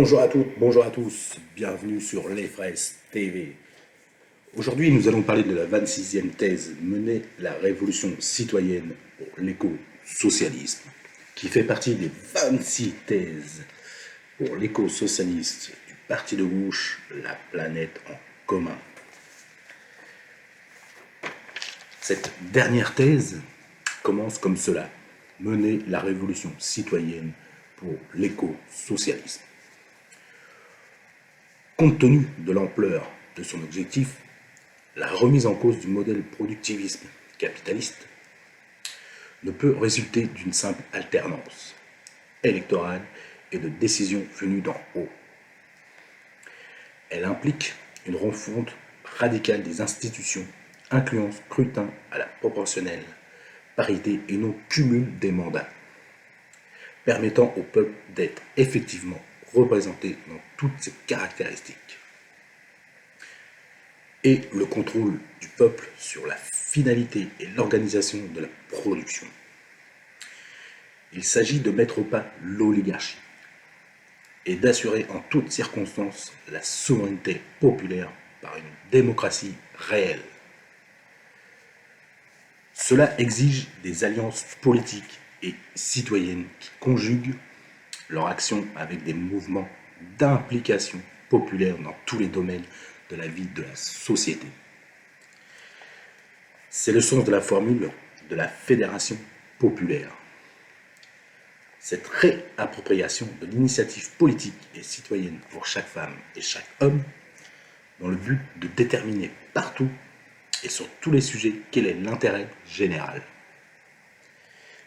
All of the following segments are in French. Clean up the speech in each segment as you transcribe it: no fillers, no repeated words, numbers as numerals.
Bonjour à toutes, bonjour à tous, bienvenue sur Les Fraises TV. Aujourd'hui, nous allons parler de la 26e thèse Mener la révolution citoyenne pour l'éco-socialisme, qui fait partie des 26 thèses pour l'éco-socialiste du parti de gauche, la planète en commun. Cette dernière thèse commence comme cela: mener la révolution citoyenne pour l'éco-socialisme. Compte tenu de l'ampleur de son objectif, la remise en cause du modèle productivisme capitaliste ne peut résulter d'une simple alternance électorale et de décisions venues d'en haut. Elle implique une refonte radicale des institutions, incluant scrutin à la proportionnelle, parité et non cumul des mandats, permettant au peuple d'être effectivement représenté dans toutes ses caractéristiques, et le contrôle du peuple sur la finalité et l'organisation de la production. Il s'agit de mettre au pas l'oligarchie et d'assurer en toutes circonstances la souveraineté populaire par une démocratie réelle. Cela exige des alliances politiques et citoyennes qui conjuguent leur action avec des mouvements d'implication populaire dans tous les domaines de la vie de la société. C'est le sens de la formule de la fédération populaire. Cette réappropriation de l'initiative politique et citoyenne pour chaque femme et chaque homme, dans le but de déterminer partout et sur tous les sujets quel est l'intérêt général.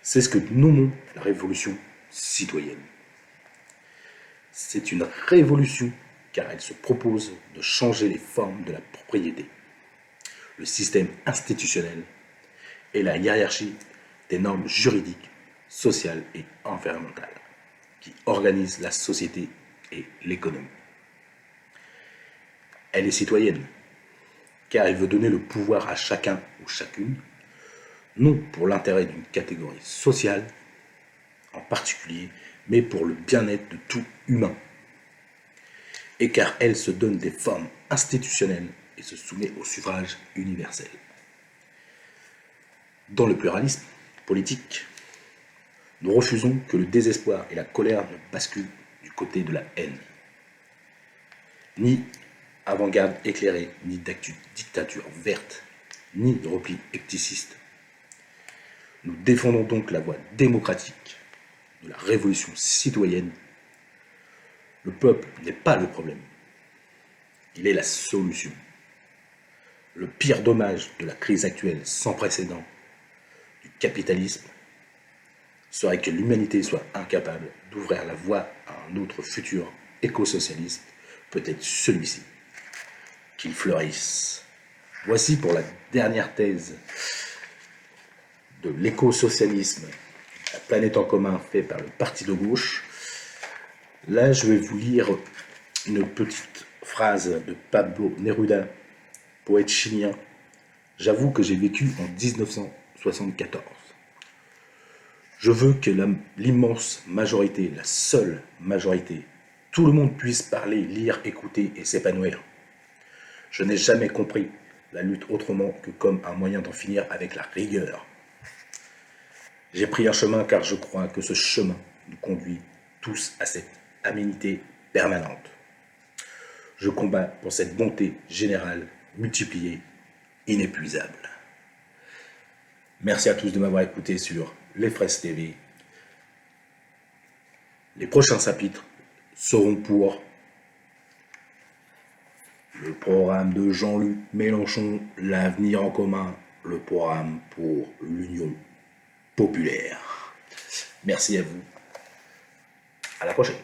C'est ce que nous nommons la révolution citoyenne. C'est une révolution car elle se propose de changer les formes de la propriété, le système institutionnel et la hiérarchie des normes juridiques, sociales et environnementales qui organisent la société et l'économie. Elle est citoyenne car elle veut donner le pouvoir à chacun ou chacune, non pour l'intérêt d'une catégorie sociale en particulier, mais pour le bien-être de tout humain. Et car elle se donne des formes institutionnelles et se soumet au suffrage universel. Dans le pluralisme politique, nous refusons que le désespoir et la colère ne basculent du côté de la haine. Ni avant-garde éclairée, ni dictature verte, ni repli ethniciste. Nous défendons donc la voie démocratique de la révolution citoyenne. Le peuple n'est pas le problème, il est la solution. Le pire dommage de la crise actuelle sans précédent du capitalisme serait que l'humanité soit incapable d'ouvrir la voie à un autre futur écosocialiste, peut-être celui-ci, qu'il fleurisse. Voici pour la dernière thèse de l'écosocialisme, la planète en commun fait par le parti de gauche. Là, je vais vous lire une petite phrase de Pablo Neruda, poète chilien. J'avoue que j'ai vécu en 1974. Je veux que l'immense majorité, la seule majorité, tout le monde puisse parler, lire, écouter et s'épanouir. Je n'ai jamais compris la lutte autrement que comme un moyen d'en finir avec la rigueur. J'ai pris un chemin car je crois que ce chemin nous conduit tous à cette aménité permanente. Je combats pour cette bonté générale, multipliée, inépuisable. Merci à tous de m'avoir écouté sur Les Fraises TV. Les prochains chapitres seront pour le programme de Jean-Luc Mélenchon, l'avenir en commun, le programme pour l'Union populaire. Merci à vous. À la prochaine.